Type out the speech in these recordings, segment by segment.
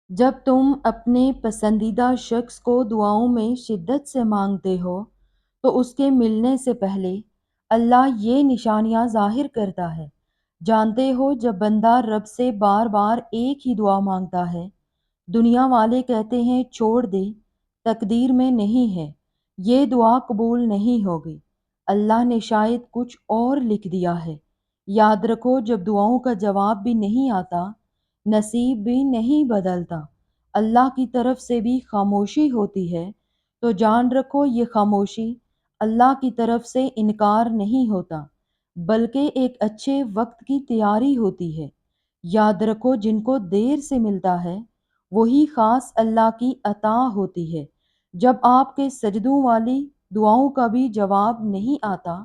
جب تم اپنے پسندیدہ شخص کو دعاؤں میں شدت سے مانگتے ہو تو اس کے ملنے سے پہلے اللہ یہ نشانیاں ظاہر کرتا ہے۔ جانتے ہو جب بندہ رب سے بار بار ایک ہی دعا مانگتا ہے، دنیا والے کہتے ہیں چھوڑ دے، تقدیر میں نہیں ہے، یہ دعا قبول نہیں ہوگی، اللہ نے شاید کچھ اور لکھ دیا ہے۔ یاد رکھو جب دعاؤں کا جواب بھی نہیں آتا، نصیب بھی نہیں بدلتا، اللہ کی طرف سے بھی خاموشی ہوتی ہے، تو جان رکھو یہ خاموشی اللہ کی طرف سے انکار نہیں ہوتا، بلکہ ایک اچھے وقت کی تیاری ہوتی ہے۔ یاد رکھو جن کو دیر سے ملتا ہے وہی خاص اللہ کی عطا ہوتی ہے۔ جب آپ کے سجدوں والی دعاؤں کا بھی جواب نہیں آتا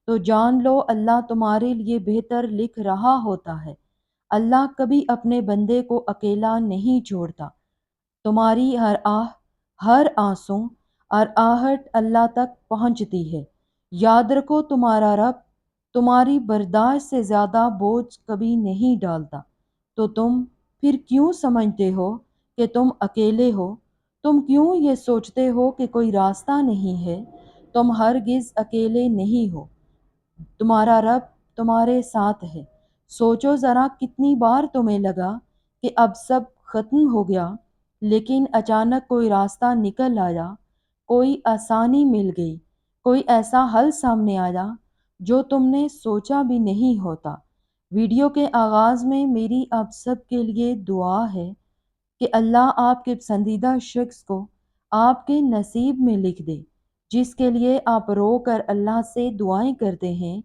تو جان لو اللہ تمہارے لیے بہتر لکھ رہا ہوتا ہے۔ اللہ کبھی اپنے بندے کو اکیلا نہیں چھوڑتا۔ تمہاری ہر ہر آنسو اور آہٹ اللہ تک پہنچتی ہے۔ یاد رکھو تمہارا رب تمہاری برداشت سے زیادہ بوجھ کبھی نہیں ڈالتا۔ تو تم پھر کیوں سمجھتے ہو کہ تم اکیلے ہو؟ تم کیوں یہ سوچتے ہو کہ کوئی راستہ نہیں ہے؟ تم ہرگز اکیلے نہیں ہو، تمہارا رب تمہارے ساتھ ہے۔ سوچو ذرا کتنی بار تمہیں لگا کہ اب سب ختم ہو گیا، لیکن اچانک کوئی راستہ نکل آیا، کوئی آسانی مل گئی، کوئی ایسا حل سامنے آیا جو تم نے سوچا بھی نہیں ہوتا۔ ویڈیو کے آغاز میں میری آپ سب کے لیے دعا ہے کہ اللہ آپ کے پسندیدہ شخص کو آپ کے نصیب میں لکھ دے، جس کے لیے آپ رو کر اللہ سے دعائیں کرتے ہیں،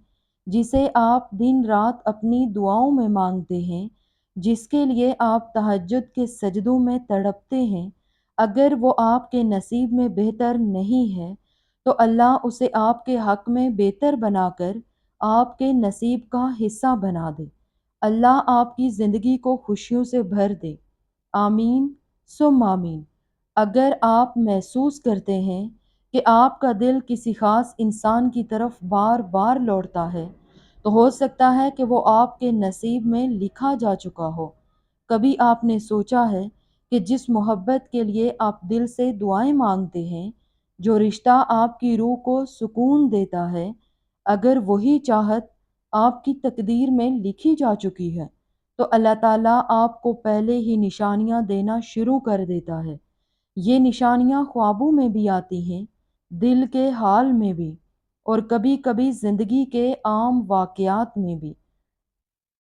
جسے آپ دن رات اپنی دعاؤں میں مانگتے ہیں، جس کے لیے آپ تہجد کے سجدوں میں تڑپتے ہیں۔ اگر وہ آپ کے نصیب میں بہتر نہیں ہے تو اللہ اسے آپ کے حق میں بہتر بنا کر آپ کے نصیب کا حصہ بنا دے۔ اللہ آپ کی زندگی کو خوشیوں سے بھر دے۔ آمین ثم آمین۔ اگر آپ محسوس کرتے ہیں کہ آپ کا دل کسی خاص انسان کی طرف بار بار لوٹتا ہے تو ہو سکتا ہے کہ وہ آپ کے نصیب میں لکھا جا چکا ہو۔ کبھی آپ نے سوچا ہے کہ جس محبت کے لیے آپ دل سے دعائیں مانگتے ہیں، جو رشتہ آپ کی روح کو سکون دیتا ہے، اگر وہی چاہت آپ کی تقدیر میں لکھی جا چکی ہے تو اللہ تعالیٰ آپ کو پہلے ہی نشانیاں دینا شروع کر دیتا ہے۔ یہ نشانیاں خوابوں میں بھی آتی ہیں، دل کے حال میں بھی، اور کبھی کبھی زندگی کے عام واقعات میں بھی۔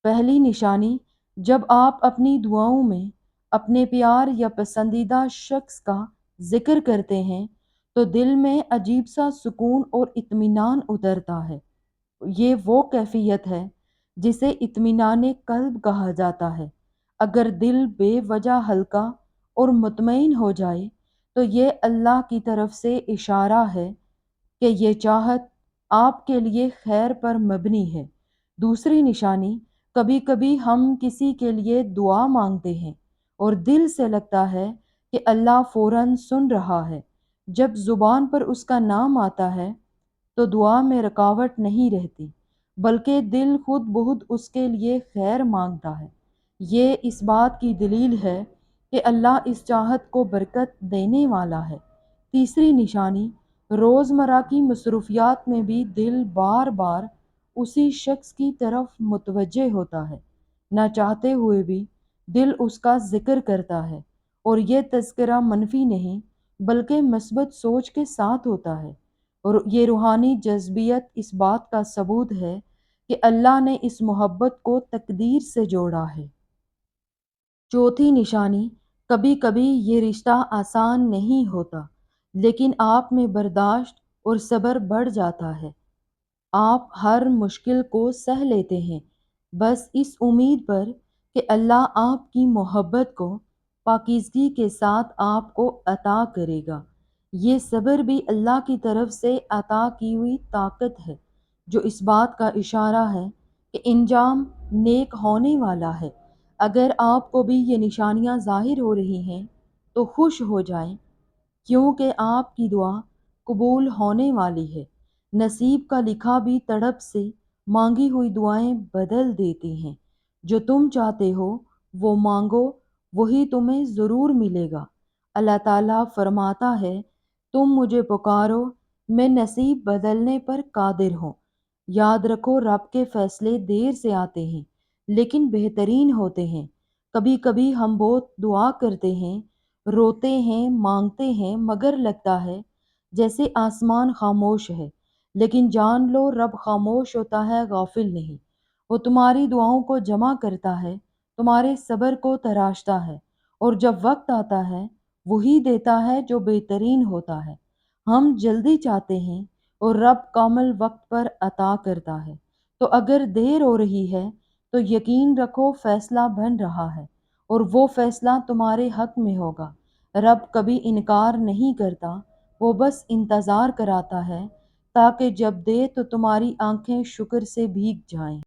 پہلی نشانی، جب آپ اپنی دعاؤں میں اپنے پیار یا پسندیدہ شخص کا ذکر کرتے ہیں تو دل میں عجیب سا سکون اور اطمینان اترتا ہے۔ یہ وہ کیفیت ہے جسے اطمینان قلب کہا جاتا ہے۔ اگر دل بے وجہ ہلکا اور مطمئن ہو جائے تو یہ اللہ کی طرف سے اشارہ ہے کہ یہ چاہت آپ کے لیے خیر پر مبنی ہے۔ دوسری نشانی، کبھی کبھی ہم کسی کے لیے دعا مانگتے ہیں اور دل سے لگتا ہے کہ اللہ فوراً سن رہا ہے۔ جب زبان پر اس کا نام آتا ہے تو دعا میں رکاوٹ نہیں رہتی، بلکہ دل خود بخود اس کے لیے خیر مانگتا ہے۔ یہ اس بات کی دلیل ہے کہ اللہ اس چاہت کو برکت دینے والا ہے۔ تیسری نشانی، روزمرہ کی مصروفیات میں بھی دل بار بار اسی شخص کی طرف متوجہ ہوتا ہے، نہ چاہتے ہوئے بھی دل اس کا ذکر کرتا ہے، اور یہ تذکرہ منفی نہیں بلکہ مثبت سوچ کے ساتھ ہوتا ہے، اور یہ روحانی جذبیت اس بات کا ثبوت ہے کہ اللہ نے اس محبت کو تقدیر سے جوڑا ہے۔ چوتھی نشانی، کبھی کبھی یہ رشتہ آسان نہیں ہوتا، لیکن آپ میں برداشت اور صبر بڑھ جاتا ہے۔ آپ ہر مشکل کو سہ لیتے ہیں، بس اس امید پر کہ اللہ آپ کی محبت کو پاکیزگی کے ساتھ آپ کو عطا کرے گا۔ یہ صبر بھی اللہ کی طرف سے عطا کی ہوئی طاقت ہے، جو اس بات کا اشارہ ہے کہ انجام نیک ہونے والا ہے۔ اگر آپ کو بھی یہ نشانیاں ظاہر ہو رہی ہیں تو خوش ہو جائیں، کیونکہ آپ کی دعا قبول ہونے والی ہے۔ نصیب کا لکھا بھی تڑپ سے مانگی ہوئی دعائیں بدل دیتی ہیں۔ جو تم چاہتے ہو وہ مانگو، وہی تمہیں ضرور ملے گا۔ اللہ تعالیٰ فرماتا ہے، تم مجھے پکارو، میں نصیب بدلنے پر قادر ہوں۔ یاد رکھو، رب کے فیصلے دیر سے آتے ہیں لیکن بہترین ہوتے ہیں۔ کبھی کبھی ہم بہت دعا کرتے ہیں، روتے ہیں، مانگتے ہیں، مگر لگتا ہے جیسے آسمان خاموش ہے۔ لیکن جان لو، رب خاموش ہوتا ہے، غافل نہیں۔ وہ تمہاری دعاؤں کو جمع کرتا ہے، تمہارے صبر کو تراشتا ہے، اور جب وقت آتا ہے وہی دیتا ہے جو بہترین ہوتا ہے۔ ہم جلدی چاہتے ہیں اور رب کامل وقت پر عطا کرتا ہے۔ تو اگر دیر ہو رہی ہے تو یقین رکھو فیصلہ بن رہا ہے، اور وہ فیصلہ تمہارے حق میں ہوگا۔ رب کبھی انکار نہیں کرتا، وہ بس انتظار کراتا ہے تاکہ جب دے تو تمہاری آنکھیں شکر سے بھیگ جائیں۔